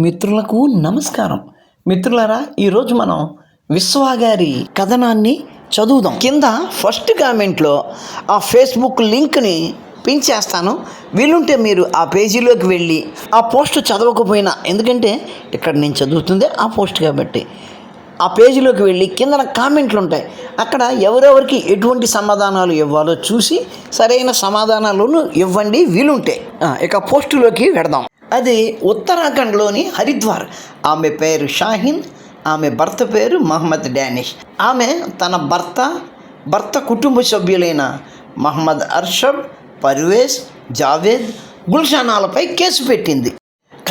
మిత్రులకు నమస్కారం. మిత్రులారా, ఈరోజు మనం విశ్వా గారి కథనాన్ని చదువుదాం. కింద ఫస్ట్ కామెంట్లో ఆ ఫేస్బుక్ లింక్ని పిన్ చేస్తాను. వీలుంటే మీరు ఆ పేజీలోకి వెళ్ళి ఆ పోస్ట్ చదవకపోయినా, ఎందుకంటే ఇక్కడ నేను చదువుతుంది ఆ పోస్ట్ కాబట్టి, ఆ పేజీలోకి వెళ్ళి కింద కామెంట్లు ఉంటాయి. అక్కడ ఎవరెవరికి ఎటువంటి సమాధానాలు ఇవ్వాలో చూసి సరైన సమాధానాలను ఇవ్వండి వీలుంటే. ఇక పోస్టులోకి వెడదాం. అది ఉత్తరాఖండ్లోని హరిద్వార్. ఆమె పేరు షాహిన్, ఆమె భర్త పేరు మహమ్మద్ డానిష్. ఆమె తన భర్త కుటుంబ సభ్యులైన మహమ్మద్ అర్షద్, పర్వేజ్, జావేద్, గుల్షానాలపై కేసు పెట్టింది.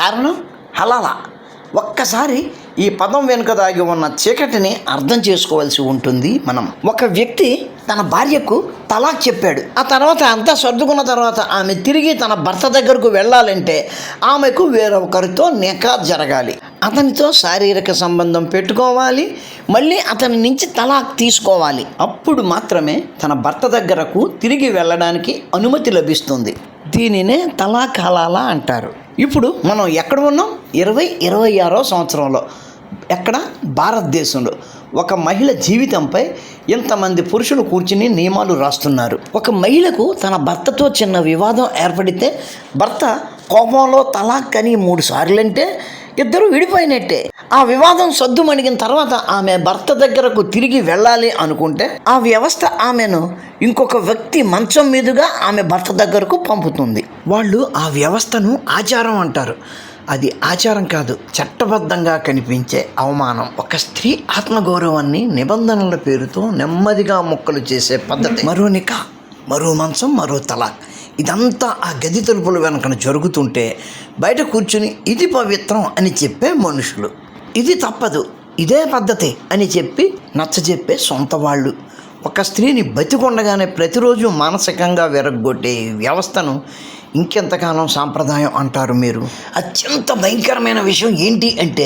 కారణం హలాలా. ఒక్కసారి ఈ పదం వెనుక దాగి ఉన్న చీకటిని అర్థం చేసుకోవాల్సి ఉంటుంది మనం. ఒక వ్యక్తి తన భార్యకు తలాక్ చెప్పాడు. ఆ తర్వాత అంతా సర్దుకున్న తర్వాత ఆమె తిరిగి తన భర్త దగ్గరకు వెళ్ళాలంటే ఆమెకు వేరొకరితో నికా జరగాలి, అతనితో శారీరక సంబంధం పెట్టుకోవాలి, మళ్ళీ అతని నుంచి తలాక్ తీసుకోవాలి. అప్పుడు మాత్రమే తన భర్త దగ్గరకు తిరిగి వెళ్ళడానికి అనుమతి లభిస్తుంది. దీనినే తలాక్ హలాలా అంటారు. ఇప్పుడు మనం ఎక్కడ ఉన్నాం? 2026వ సంవత్సరంలో. ఎక్కడ? భారతదేశంలో. ఒక మహిళ జీవితంపై ఇంతమంది పురుషులు కూర్చుని నియమాలు రాస్తున్నారు. ఒక మహిళకు తన భర్తతో చిన్న వివాదం ఏర్పడితే భర్త కోపంలో తలాక్ అని 3 సార్లంటే ఇద్దరు విడిపోయినట్టే. ఆ వివాదం సద్దుమణిగిన తర్వాత ఆమె భర్త దగ్గరకు తిరిగి వెళ్ళాలి అనుకుంటే ఆ వ్యవస్థ ఆమెను ఇంకొక వ్యక్తి మంచం మీదుగా ఆమె భర్త దగ్గరకు పంపుతుంది. వాళ్ళు ఆ వ్యవస్థను ఆచారం అంటారు. అది ఆచారం కాదు, చట్టబద్ధంగా కనిపించే అవమానం. ఒక స్త్రీ ఆత్మగౌరవాన్ని నిబంధనల పేరుతో నెమ్మదిగా మొక్కలు చేసే పద్ధతి. మరో నికా, మరో మంచం, మరో తలాక్. ఇదంతా ఆ గది తలుపుల వెనకన జరుగుతుంటే బయట కూర్చుని ఇది పవిత్రం అని చెప్పే మనుషులు, ఇది తప్పదు, ఇదే పద్ధతి అని చెప్పి నచ్చజెప్పే సొంత వాళ్ళు. ఒక స్త్రీని బతికొండగానే ప్రతిరోజు మానసికంగా విరగ్గొట్టే వ్యవస్థను ఇంకెంతకాలం సాంప్రదాయం అంటారు మీరు? అత్యంత భయంకరమైన విషయం ఏంటి అంటే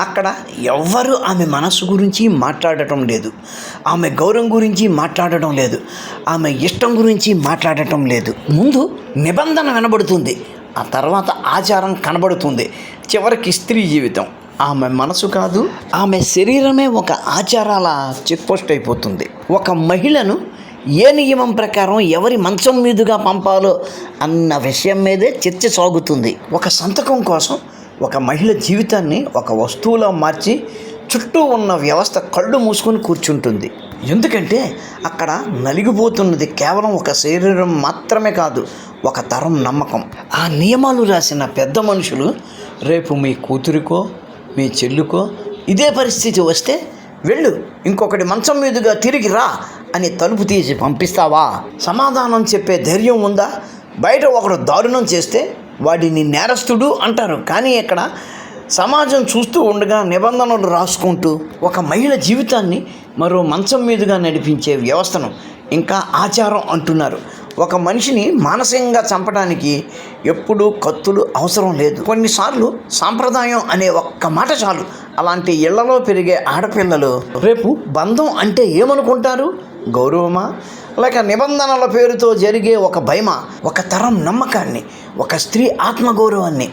అక్కడ ఎవ్వరూ ఆమె మనస్సు గురించి మాట్లాడటం లేదు, ఆమె గౌరవం గురించి మాట్లాడటం లేదు, ఆమె ఇష్టం గురించి మాట్లాడటం లేదు. ముందు నిబంధన వినబడుతుంది, ఆ తర్వాత ఆచారం కనబడుతుంది, చివరికి స్త్రీ జీవితం. ఆమె మనసు కాదు, ఆమె శరీరమే ఒక ఆచారాల చెక్ పోస్ట్ అయిపోతుంది. ఒక మహిళను ఏ నియమం ప్రకారం ఎవరి మంచం మీదుగా పంపాలో అన్న విషయం మీదే చర్చ సాగుతుంది. ఒక సంతకం కోసం ఒక మహిళ జీవితాన్ని ఒక వస్తువులో మార్చి చుట్టూ ఉన్న వ్యవస్థ కళ్ళు మూసుకొని కూర్చుంటుంది. ఎందుకంటే అక్కడ నలిగిపోతున్నది కేవలం ఒక శరీరం మాత్రమే కాదు, ఒక తరం నమ్మకం. ఆ నియమాలు రాసిన పెద్ద మనుషులు రేపు మీ కూతురికో మీ చెల్లుకో ఇదే పరిస్థితి వస్తే వెళ్ళు, ఇంకొకటి మంచం మీదుగా తిరిగి రా అని తలుపు తీసి పంపిస్తావా? సమాధానం చెప్పే ధైర్యం ఉందా? బయట ఒకడు దారుణం చేస్తే వాడిని నేరస్తుడు అంటారు, కానీ ఇక్కడ సమాజం చూస్తూ ఉండగా నిబంధనలు రాసుకుంటూ ఒక మహిళ జీవితాన్ని మరో మంచం మీదుగా నడిపించే వ్యవస్థను ఇంకా ఆచారం అంటున్నారు. ఒక మనిషిని మానసికంగా చంపడానికి ఎప్పుడూ కత్తులు అవసరం లేదు. కొన్నిసార్లు సాంప్రదాయం అనే ఒక్క మాట చాలు. అలాంటి ఇళ్లలో పెరిగే ఆడపిల్లలు రేపు బంధం అంటే ఏమనుకుంటారు? గౌరవమా, లేక నిబంధనల పేరుతో జరిగే ఒక భయమా? ఒక తరం నమ్మకాన్ని, ఒక స్త్రీ ఆత్మగౌరవాన్ని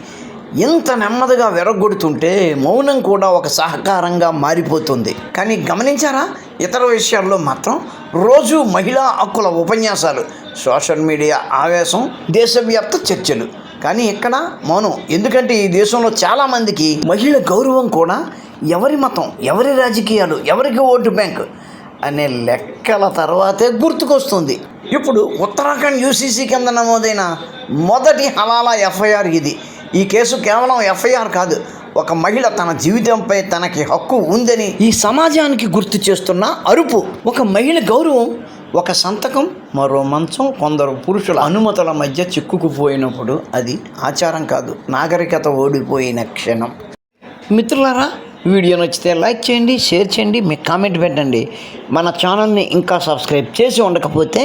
ఎంత నెమ్మదిగా విరగొడుతుంటే మౌనం కూడా ఒక సహకారంగా మారిపోతుంది. కానీ గమనించారా, ఇతర విషయాల్లో మాత్రం రోజు మహిళా హక్కుల ఉపన్యాసాలు, సోషల్ మీడియా ఆవేశం, దేశవ్యాప్త చర్చలు. కానీ ఇక్కడ మౌనం. ఎందుకంటే ఈ దేశంలో చాలామందికి మహిళ గౌరవం కూడా ఎవరి మతం, ఎవరి రాజకీయాలు, ఎవరికి ఓటు బ్యాంకు అనే లెక్కల తర్వాతే గుర్తుకొస్తుంది. ఇప్పుడు ఉత్తరాఖండ్ యూసీసీ కింద నమోదైన మొదటి హలాలా ఎఫ్ఐఆర్ ఇది. ఈ కేసు కేవలం ఎఫ్ఐఆర్ కాదు, ఒక మహిళ తన జీవితంపై తనకి హక్కు ఉందని ఈ సమాజానికి గుర్తు చేస్తున్న అరుపు. ఒక మహిళ గౌరవం ఒక సంతకం, మరో మంచం, కొందరు పురుషుల అనుమతుల మధ్య చిక్కుకుపోయినప్పుడు అది ఆచారం కాదు, నాగరికత ఓడిపోయిన క్షణం. మిత్రులారా, వీడియో నచ్చితే లైక్ చేయండి, షేర్ చేయండి, మీ కామెంట్ పెట్టండి. మన ఛానల్ని ఇంకా సబ్స్క్రైబ్ చేసి ఉండకపోతే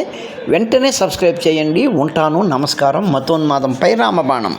వెంటనే సబ్స్క్రైబ్ చేయండి. ఉంటాను. నమస్కారం. మతోన్మాదంపై రామబాణం.